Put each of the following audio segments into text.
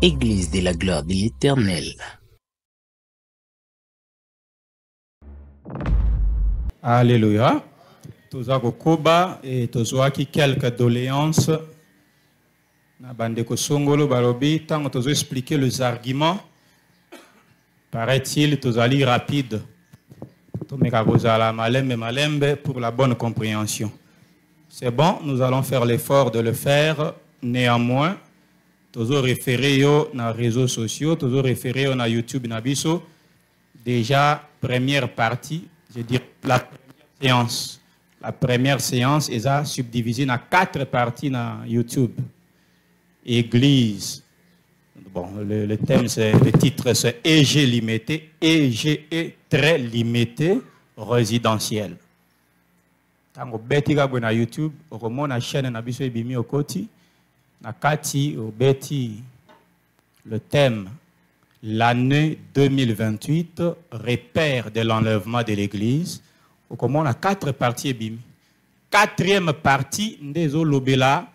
Église de la gloire de l'Éternel. Alléluia. Tous à Kokoba et tous qui quelques doléances. Na bande ko songolo barobi tant tous expliquer les arguments. Paraît-il tous ali rapide. Tout mekabozala malembe pour la bonne compréhension. C'est bon, nous allons faire l'effort de le faire. Néanmoins, toujours référé aux réseaux sociaux, toujours référé au YouTube Nabiso. Déjà, première partie, je dis la première séance. La première séance est subdivisée en 4 parties dans YouTube. Église. Bon, le thème, le titre, c'est EG limité, EG très limité, résidentiel. Quand vous bêtez na YouTube, vous remontez la chaîne Nabiso Ebimi Okoti. Nakati Obeti, le thème, l'année 2028, repère de l'enlèvement de l'Église. Au comment on a 4 parties Ebimi. 4e partie, Ndezo Lobela,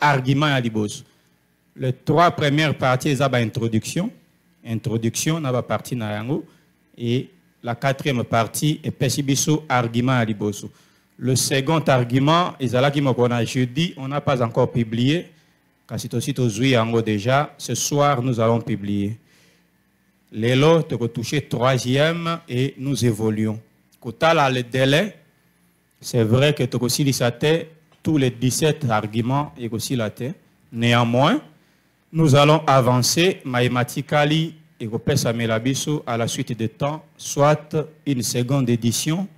argument à Libos. Les 3 premières parties, c'est introduction. Introduction, n'a pas partie Nayango. Et la 4e partie est Pessibiso, argument à Libos. Le second argument, jeudi, on n'a pas encore publié. Quand c'est aussi déjà, ce soir, nous allons publier. L'élo, tu vas toucher 3e et nous évoluons. Quand tu as le délai, c'est vrai que tu as aussi tous les 17 arguments et aussi la tête. Néanmoins, nous allons avancer mathématiquement et à la suite du temps, soit une seconde édition,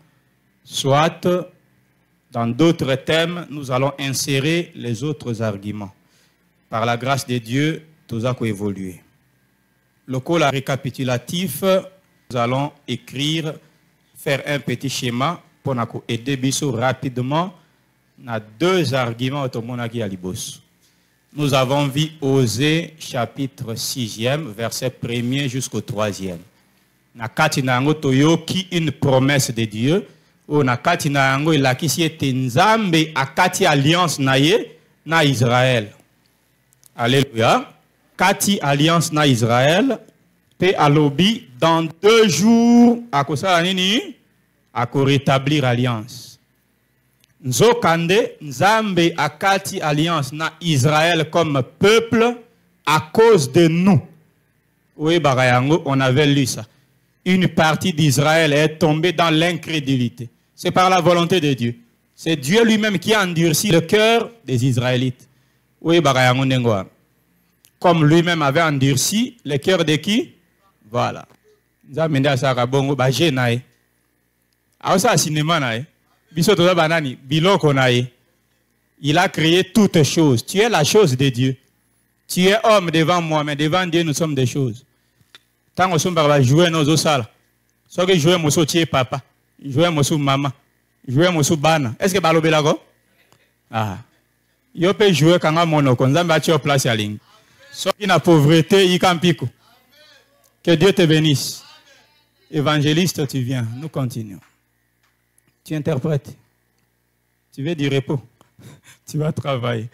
soit dans d'autres thèmes, nous allons insérer les autres arguments. Par la grâce de Dieu, tout a évolué. Le col récapitulatif, nous allons écrire, faire un petit schéma pour nous aider rapidement. On a 2 arguments automonaki à Libos. Nous avons vu Osée, chapitre 6e, verset 1er jusqu'au 3e. Na katinango toyoki une promesse de Dieu. On a kati na yango ilakisi ete Nzambe akati alliance na ye na Israël. Alléluia. Kati alliance na Israël pe alobi dans 2 jours akosala nini ako rétablir alliance. Nzokande Nzambe akati alliance na Israël comme peuple à cause de nous. Oui barayango, on avait lu ça. Une partie d'Israël est tombée dans l'incrédulité. C'est par la volonté de Dieu. C'est Dieu lui-même qui a endurci le cœur des Israélites. Oui, comme lui-même avait endurci le cœur de qui? Voilà. Il a créé toutes choses. Tu es la chose de Dieu. Tu es homme devant moi, mais devant Dieu, nous sommes des choses. Tant que nous sommes jouer nos osales, soit que jouer mon soutier papa, jouer mon sou maman, jouer mon sou bana. Est-ce que balo belago? Ah. Yo peut jouer quand on monoko, nous avons bâti place à ligne. Soit qu'il y a pauvreté, il campico. Que Dieu te bénisse. Évangéliste, tu viens, nous continuons. Tu interprètes. Tu veux du repos. Tu vas travailler.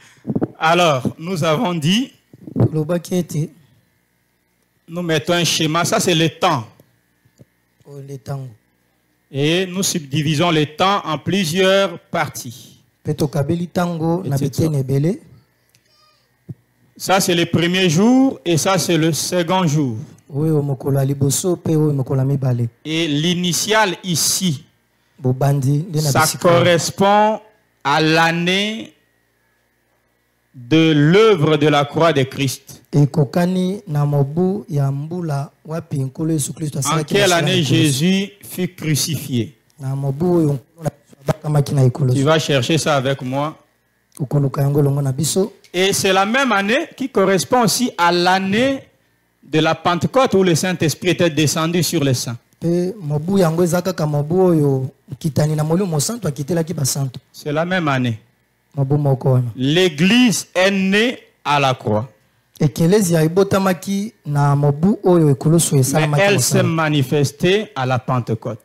Alors, nous avons dit. Nous mettons un schéma, ça c'est le temps. Et nous subdivisons le temps en plusieurs parties. Ça c'est le premier jour et ça c'est le second jour. Et l'initial ici, ça correspond à l'année de l'œuvre de la croix de Christ. En quelle année Jésus fut crucifié? Tu vas chercher ça avec moi. Et c'est la même année qui correspond aussi à l'année de la Pentecôte où le Saint-Esprit était descendu sur les saints. C'est la même année. L'Église est née à la croix. Mais elle s'est manifestée à la Pentecôte.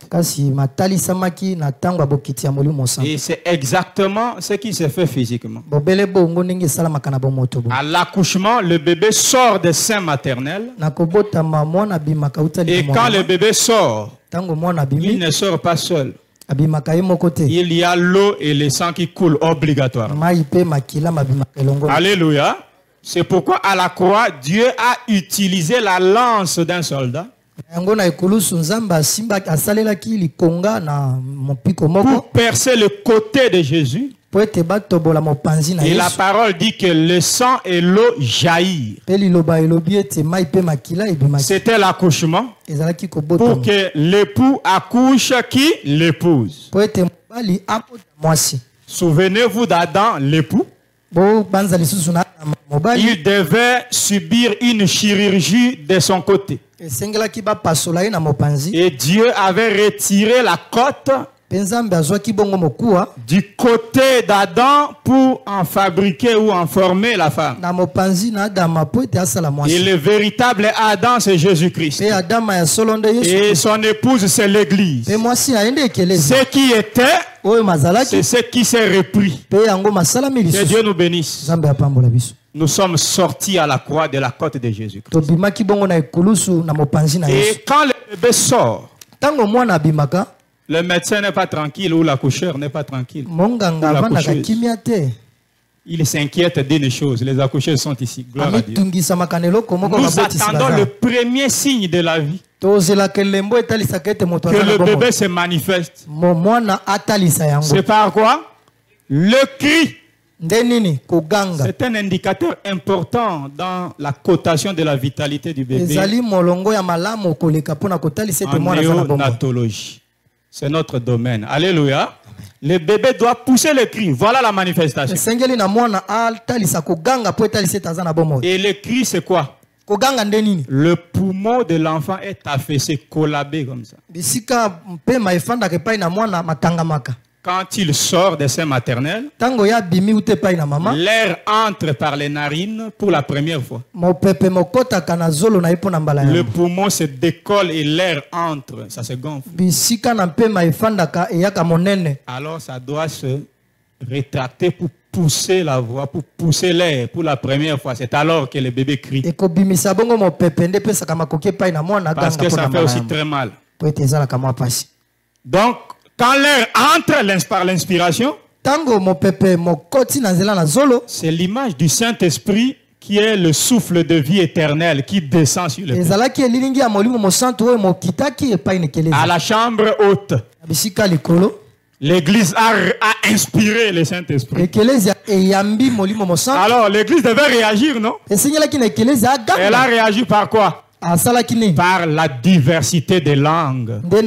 Et c'est exactement ce qui s'est fait physiquement. À l'accouchement, le bébé sort des seins maternels. Et quand le bébé sort, il ne sort pas seul. Il y a l'eau et le sang qui coulent obligatoirement. Alléluia. C'est pourquoi à la croix, Dieu a utilisé la lance d'un soldat pour percer le côté de Jésus. Et la parole dit que le sang et l'eau jaillirent. C'était l'accouchement pour que l'époux accouche qui? L'épouse. Souvenez-vous d'Adam, l'époux. Il devait subir une chirurgie de son côté. Et Dieu avait retiré la côte du côté d'Adam pour en fabriquer ou en former la femme. Et le véritable Adam, c'est Jésus-Christ. Et son épouse, c'est l'Église. Ce qui était, c'est ce qui s'est repris. Que Dieu nous bénisse. Nous sommes sortis à la croix de la côte de Jésus-Christ. Et quand le bébé sort, le médecin n'est pas tranquille ou l'accoucheur n'est pas tranquille. Il s'inquiète d'une chose. Les accoucheurs sont ici. Gloire à Dieu. Nous attendons le premier signe de la vie. Que le bébé se manifeste. C'est par quoi? Le cri. C'est un indicateur important dans la cotation de la vitalité du bébé en néonatologie. C'est notre domaine. Alléluia. Le bébé doit pousser le cri. Voilà la manifestation. Et le cri, c'est quoi? Le poumon de l'enfant est affaissé, collabé comme ça. Quand il sort de sein maternel, l'air entre par les narines pour la première fois. Le poumon se décolle et l'air entre, ça se gonfle. Alors ça doit se rétracter pour pousser la voix, pour pousser l'air pour la première fois. C'est alors que le bébé crie. Parce que ça fait aussi très mal. Donc, quand l'air entre par l'inspiration, c'est l'image du Saint-Esprit qui est le souffle de vie éternelle qui descend sur le peuple. À la chambre haute, l'Église a inspiré le Saint-Esprit. Alors l'Église devait réagir, non? Elle a réagi par quoi? Par la diversité des langues et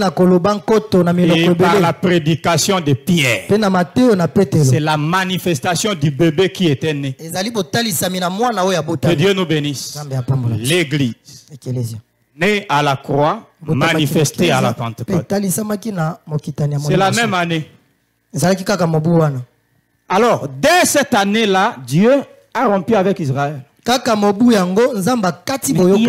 par la prédication de Pierre. C'est la manifestation du bébé qui était né. Que Dieu nous bénisse. L'Église, née à la croix, manifestée à la Pentecôte. C'est la même année. Alors, dès cette année-là, Dieu a rompu avec Israël. Il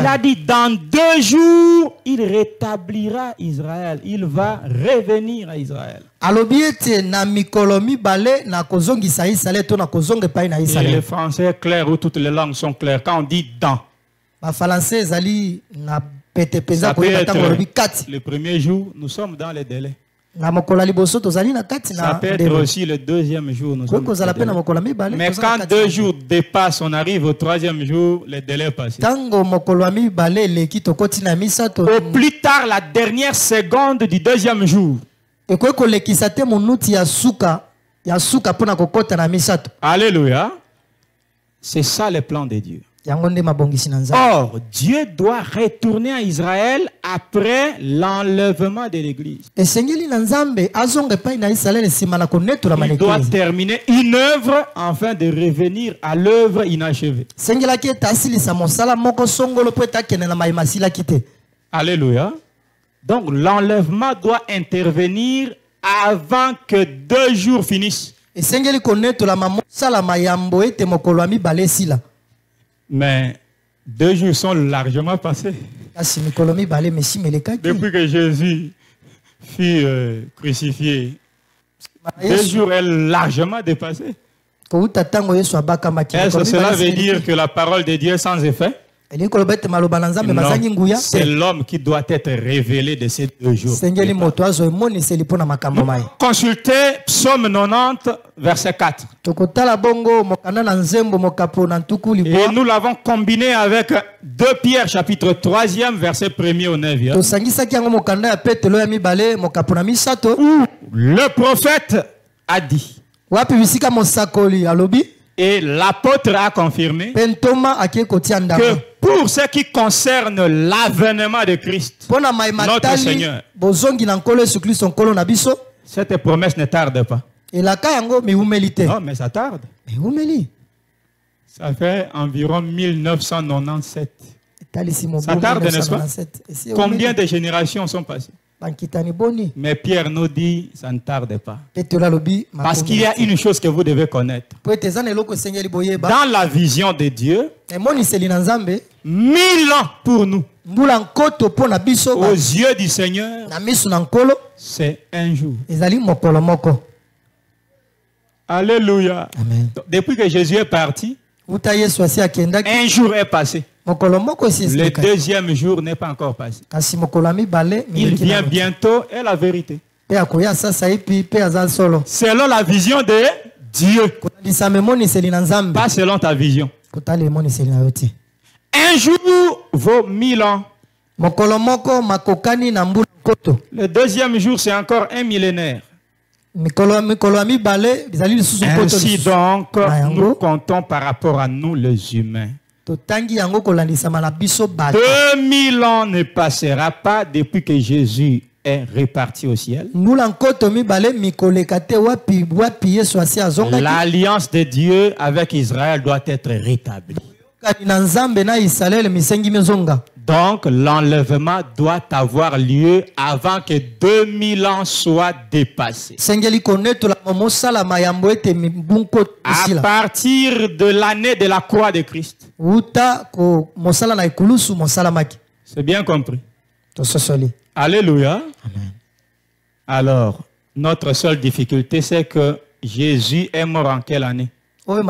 a dit dans 2 jours, il rétablira Israël. Il va revenir à Israël. Et le français est clair ou toutes les langues sont claires. Quand on dit dans, ça peut être le premier jour, nous sommes dans les délais. Ça peut être aussi le 2e jour. Mais quand 2 jours dépassent, on arrive au 3e jour, le délai est passé. Au plus tard, la dernière seconde du 2e jour. Alléluia. C'est ça le plan de Dieu. Or, Dieu doit retourner à Israël après l'enlèvement de l'Église. Il doit terminer une œuvre afin de revenir à l'œuvre inachevée. Alléluia. Donc, l'enlèvement doit intervenir avant que 2 jours finissent. Mais 2 jours sont largement passés. Depuis que Jésus fut crucifié, 2 jours est largement dépassé. Est-ce que cela veut dire que la parole de Dieu est sans effet? Non, c'est l'homme qui doit être révélé de ces 2 jours. Consultez Psaume 90, verset 4. Et nous l'avons combiné avec 2 Pierre, chapitre 3e, verset 1er au 9e. Où le prophète a dit. Et l'apôtre a confirmé que pour ce qui concerne l'avènement de Christ, notre Seigneur, cette promesse ne tarde pas. Non, mais ça tarde. Ça fait environ 1997. Ça tarde, n'est-ce pas? Combien de générations sont passées? Mais Pierre nous dit, ça ne tarde pas. Parce qu'il y a une chose que vous devez connaître. Dans la vision de Dieu, 1000 ans pour nous, aux yeux du Seigneur, c'est un jour. Alléluia. Amen. Depuis que Jésus est parti, un jour est passé. Le 2e jour n'est pas encore passé. Il vient bientôt et la vérité. Selon la vision de Dieu. Pas selon ta vision. Un jour vaut 1000 ans. Le 2e jour, c'est encore un millénaire. Ainsi donc, nous comptons par rapport à nous les humains. 2000 ans ne passera pas depuis que Jésus est reparti au ciel. L'alliance de Dieu avec Israël doit être rétablie. Donc l'enlèvement doit avoir lieu avant que 2000 ans soient dépassés. À partir de l'année de la croix de Christ. C'est bien compris. Alléluia. Amen. Alors, notre seule difficulté, c'est que Jésus est mort en quelle année? Là,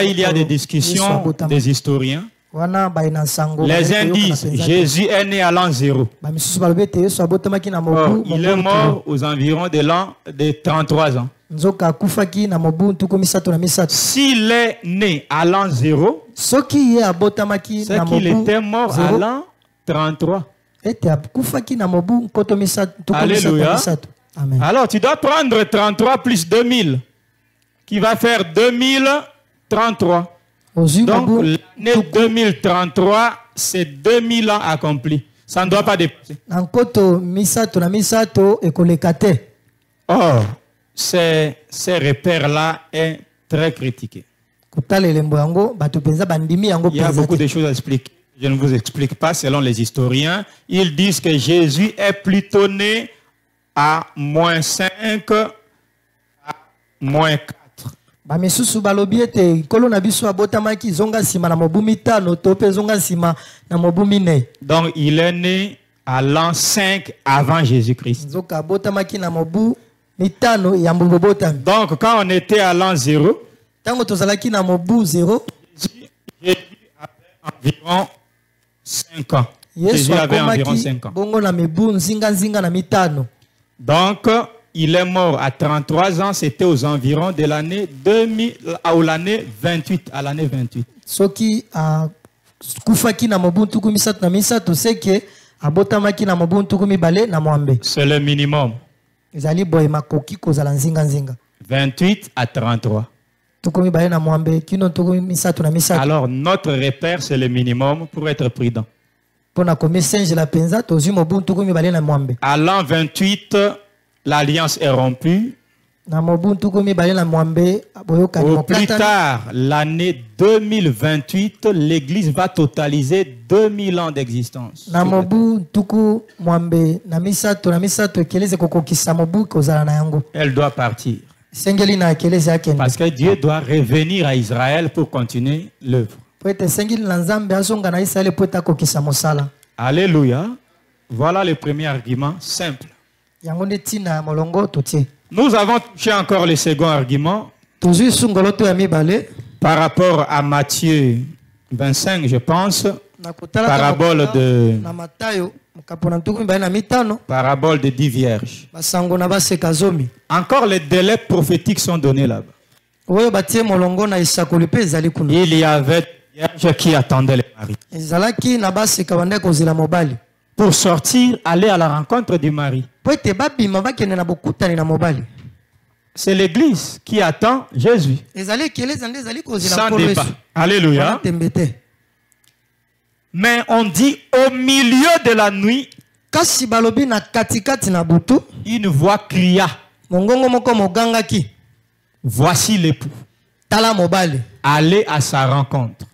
il y a des discussions des historiens. Les uns disent Jésus est né à l'an 0. Il est mort aux environs de l'an de 33 ans. S'il est né à l'an 0, c'est qu'il était mort à l'an 33. Alléluia. Amen. Alors tu dois prendre 33 plus 2000 qui va faire 2033. Donc l'année 2033, c'est 2000 ans accomplis. Ça ne doit pas dépasser. Or, ces repères-là sont très critiqués. Il y a beaucoup de choses à expliquer. Je ne vous explique pas selon les historiens. Ils disent que Jésus est plutôt né à -5 à -4. Donc il est né à l'an 5 avant Jésus-Christ. Donc quand on était à l'an 0, Jésus avait environ 5 ans. Jésus avait environ 5 ans. Donc il est mort à 33 ans, c'était aux environs de l'année 2000 ou l'année 28, à l'année 28. C'est le minimum. 28 à 33. Alors notre repère c'est le minimum pour être prudent. À l'an 28, l'alliance est rompue. Au plus tard, l'année 2028, l'Église va totaliser 2000 ans d'existence. Elle doit partir. Parce que Dieu doit revenir à Israël pour continuer l'œuvre. Alléluia. Voilà le premier argument simple. Nous avons touché encore le second argument par rapport à Matthieu 25, je pense, parabole de 10 vierges. Encore les délais prophétiques sont donnés là-bas. Il y avait des vierges qui attendaient les maris pour sortir, aller à la rencontre du mari. C'est l'église qui attend Jésus. Sans débat. Alléluia. Mais on dit au milieu de la nuit, une voix cria. Voici l'époux. Allez à sa rencontre.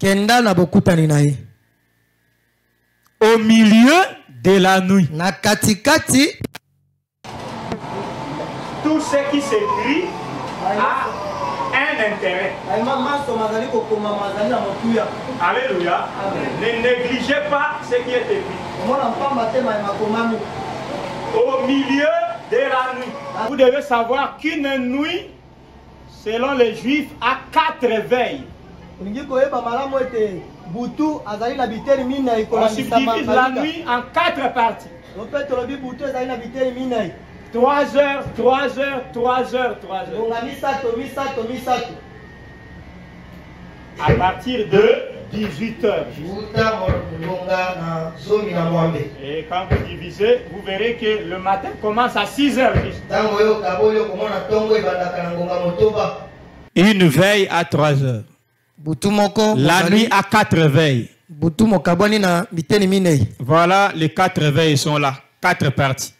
Au milieu de la nuit. Tout ce qui s'écrit a un intérêt. Alléluia. Ne négligez pas ce qui est écrit. Au milieu de la nuit. Vous devez savoir qu'une nuit, selon les Juifs, a 4 veilles. On subdivise la nuit en 4 parties. 3 heures, 3 heures, 3 heures, 3 heures. À partir de 18 heures. Et quand vous divisez, vous verrez que le matin commence à 6 heures. Une veille à 3 heures. La nuit à 4 veilles. Voilà, les 4 veilles sont là. 4 parties.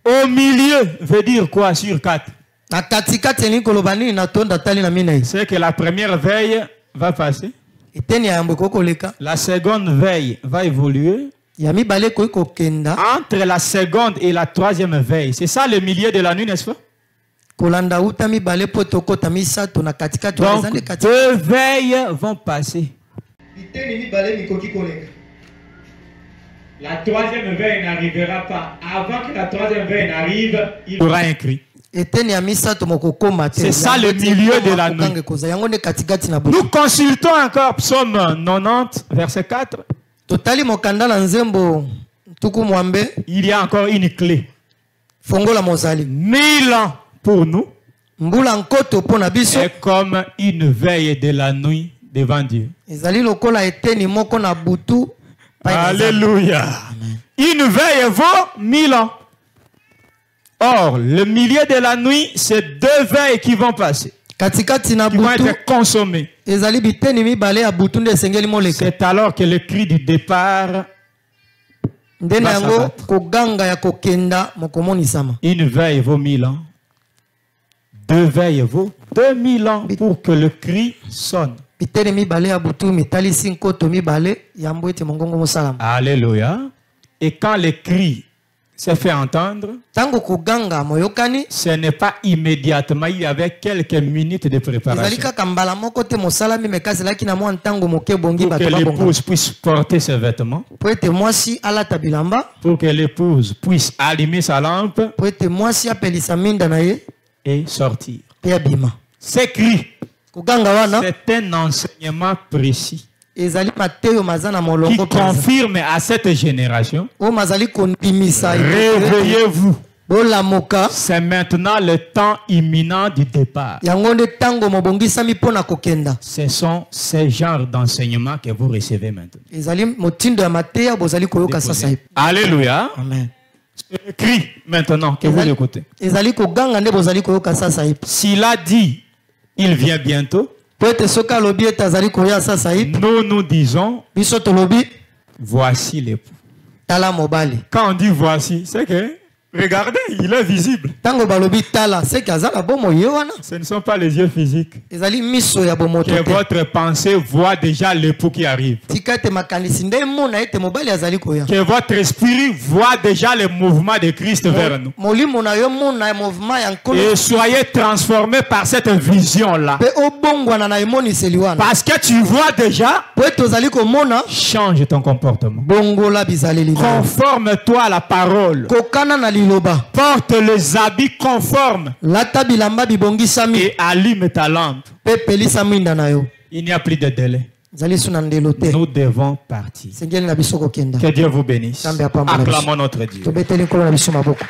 Au milieu veut dire quoi sur 4? C'est que la première veille va passer. La seconde veille va évoluer. Entre la seconde et la troisième veille. C'est ça le milieu de la nuit, n'est-ce pas? Donc, 2 veilles vont passer. La troisième veille n'arrivera pas. Avant que la troisième veille n'arrive, il y aura un cri. C'est ça le milieu de la nuit. Nous consultons encore Psaume 90, verset 4. Il y a encore une clé. 1000 ans pour nous est comme une veille de la nuit devant Dieu. Alléluia. Une veille vaut 1000 ans. Or, le milieu de la nuit, c'est 2 veilles qui vont passer. Qui vont être consommées. C'est alors que le cri du départ va s'abattre. Une veille vaut 1000 ans. 2 veilles vaut 2000 ans pour que le cri sonne. Alléluia. Et quand le cri s'est fait entendre, ce n'est pas immédiatement, il y avait quelques minutes de préparation. Pour que l'épouse puisse porter ses vêtements. Pour que l'épouse puisse allumer sa lampe. Et sortir. Ces cris, c'est un enseignement précis qui confirme à cette génération: réveillez-vous. C'est maintenant le temps imminent du départ. Ce sont ces genres d'enseignements que vous recevez maintenant. Alléluia. Amen. C'est le cri maintenant que vous écoutez. S'il a dit il vient bientôt, nous disons voici l'époux. Quand on dit voici, c'est que Regardez, il est visible. Tango balobi tala, c'est kazala bomo yoana. Ce ne sont pas les yeux physiques. Ezali miso ya bomo Que tote. votre pensée voit déjà l'époux qui arrive. Tikate makanisi nde mona ete mobali azali koya. Que votre esprit voit déjà le mouvement de Christ vers nous. Molimo na yo mona mouvement ya nkolo. Et soyez transformés par cette vision-là. Pe obongwana na emoniseli wana. Parce que tu vois déjà, Po ete ozali komona change ton comportement. bongola bizaleli. Conforme-toi à la parole. Kokana na liloba. Porte les habits conformes Lata bilamba bibongisami. et allume ta lampe. Pe pelisa mwinda na yo. Il n'y a plus de délai. Zali suna ndelo te. Nous devons partir. Sengeli na biso kokenda. Que Dieu vous bénisse. Nzambe apambola biso. Acclamons notre Dieu. Tobeteli nkolo na biso maboko.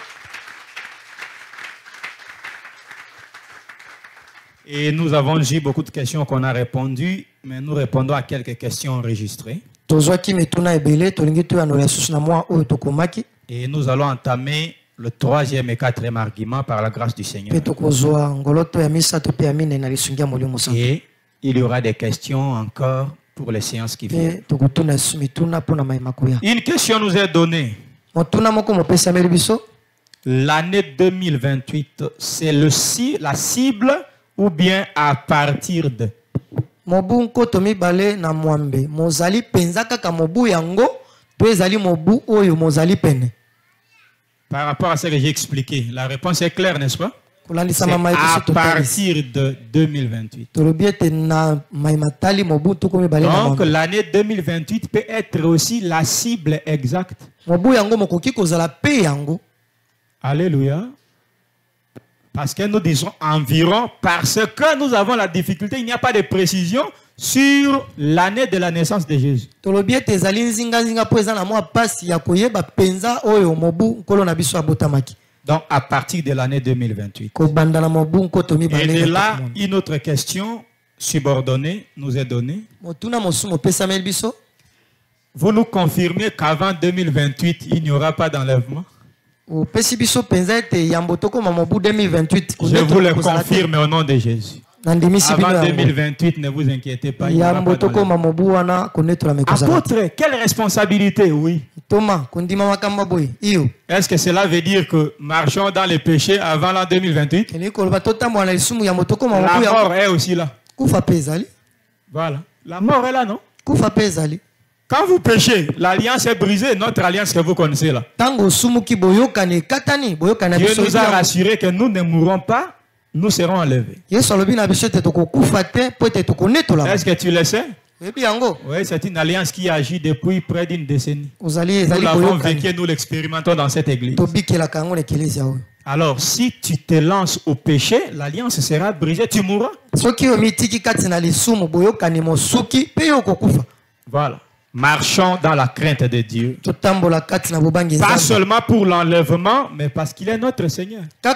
Et nous avons eu beaucoup de questions qu'on a répondues, mais nous répondons à quelques questions enregistrées. Tozwaki mituna ebele tolingi toyanola susu na mwa oyo tokomaki. Et nous allons entamer le 3e et 4e argument par la grâce du Seigneur. Pe tokozwa ngoloto ya misato pe ya minene na lisungi ya molimo santo. Et il y aura des questions encore pour les séances qui viennent. Pe tokotuna susu mituna mpona mayema koya. Une question nous est donnée. Motuna moko mopesameli biso. L'année 2028, c'est la cible ou bien à partir de? Mobu nkoto mibale na mwambe. Mozali penza kaka mobu yango. To ezali mobu oyo mozali pene. Par rapport à ce que j'ai expliqué, la réponse est claire, n'est-ce pas? C'est à partir de 2028. Donc l'année 2028 peut être aussi la cible exacte. Alléluia. Parce que nous disons environ, parce que nous avons la difficulté, il n'y a pas de précision sur l'année de la naissance de Jésus. Donc à partir de l'année 2028. Et de là, une autre question subordonnée nous est donnée. Vous nous confirmez qu'avant 2028, il n'y aura pas d'enlèvement? Je vous le confirme au nom de Jésus. Avant 2028, ne vous inquiétez pas. Apôtre, quelle responsabilité, oui. Est-ce que cela veut dire que marchons dans les péchés avant l'an 2028? La mort est aussi là. Voilà. La mort est là, non? Quand vous péchez, l'alliance est brisée, notre alliance que vous connaissez là. Dieu nous a rassuré que nous ne mourrons pas, nous serons enlevés. Est-ce que tu le sais? Oui, c'est une alliance qui agit depuis près d'une décennie. Nous l'avons vécu, nous l'expérimentons dans cette église. Alors, si tu te lances au péché, l'alliance sera brisée, tu mourras. Voilà. Marchons dans la crainte de Dieu. Pas seulement pour l'enlèvement, mais parce qu'il est notre Seigneur. Nous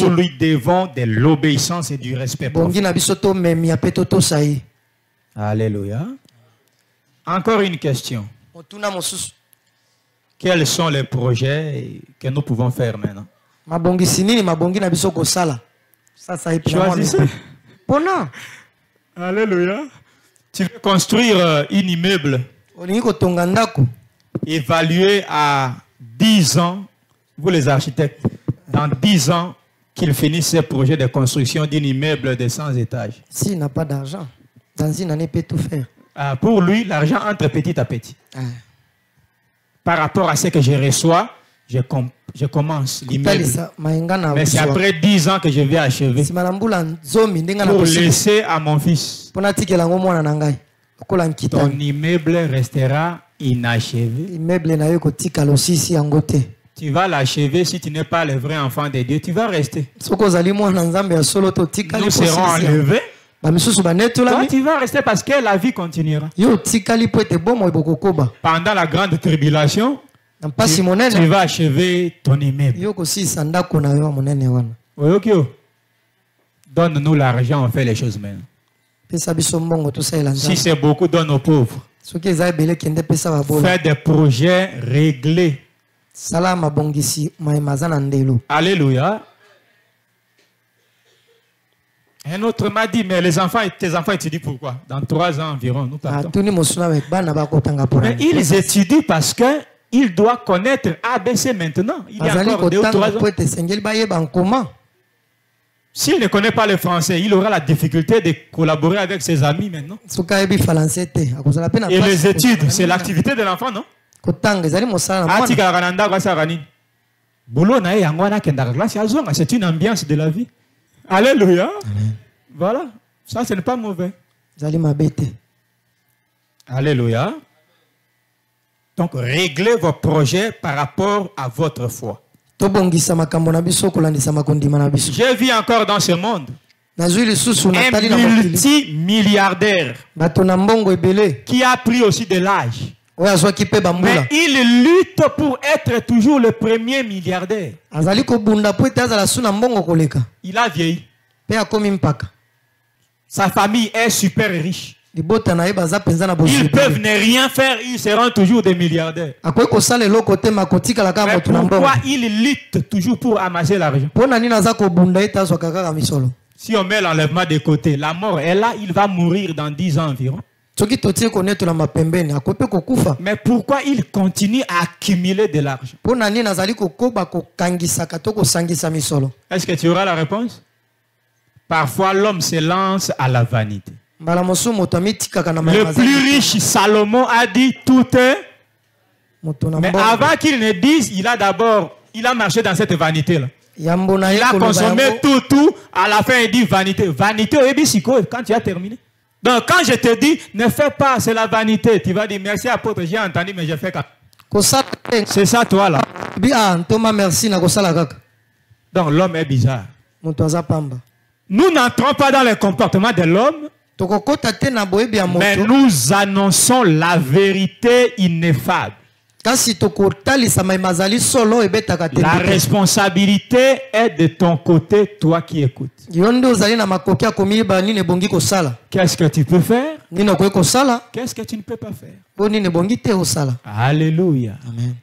lui devons de l'obéissance et du respect. Alléluia. Encore une question. Quels sont les projets que nous pouvons faire maintenant? Choisissez. Alléluia. Tu veux construire un immeuble évalué à 10 ans, vous les architectes, dans 10 ans, qu'il finisse ce projet de construction d'un immeuble de 100 étages. S'il n'a pas d'argent, dans une année, il peut tout faire. Pour lui, l'argent entre petit à petit. Par rapport à ce que je reçois, je commence l'immeuble. Mais c'est après 10 ans que je vais achever. Pour laisser à mon fils. Ton immeuble restera inachevé. Tu vas l'achever si tu n'es pas le vrai enfant de Dieu. Tu vas rester. Nous serons enlevés. Toi, tu vas rester parce que la vie continuera. Pendant la grande tribulation, tu vas achever ton immeuble. Donne-nous l'argent, on fait les choses même. Si c'est beaucoup, donne aux pauvres. Fais des projets réglés. Alléluia. Un autre m'a dit, mais tes enfants étudient pourquoi? Dans 3 ans environ, nous partons. Mais ils étudient parce que il doit connaître ABC maintenant. Il y a encore 2 ou 3 ans. S'il ne connaît pas le français, il aura la difficulté de collaborer avec ses amis maintenant. Et les études, c'est l'activité de l'enfant, non? C'est une ambiance de la vie. Alléluia. Voilà. Ça, ce n'est pas mauvais. Alléluia. Donc, réglez vos projets par rapport à votre foi. Je vis encore dans ce monde un multimilliardaire qui a pris aussi de l'âge. Mais il lutte pour être toujours le premier milliardaire. Il a vieilli. Sa famille est super riche. Ils peuvent ne rien faire, ils seront toujours des milliardaires. Mais pourquoi ils luttent toujours pour amasser l'argent? Si on met l'enlèvement de côté, la mort est là, il va mourir dans 10 ans environ. Mais pourquoi il continue à accumuler de l'argent? Est-ce que tu auras la réponse? Parfois l'homme se lance à la vanité. Le plus riche Salomon a dit tout est. Mais avant qu'il ne dise, il a marché dans cette vanité là. Il a consommé tout, à la fin il dit vanité. Vanité quand tu as terminé. Donc quand je te dis, ne fais pas, c'est la vanité. Tu vas dire merci apôtre, j'ai entendu mais je fais qu'à. C'est ça toi là. Donc l'homme est bizarre. Nous n'entrons pas dans le comportement de l'homme. Mais nous annonçons la vérité ineffable. La responsabilité est de ton côté, toi qui écoutes. Qu'est-ce que tu peux faire? Qu'est-ce que tu ne peux pas faire? Alléluia. Amen.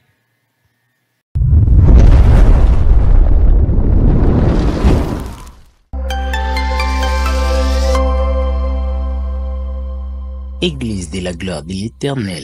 Église de la gloire de l'Éternel.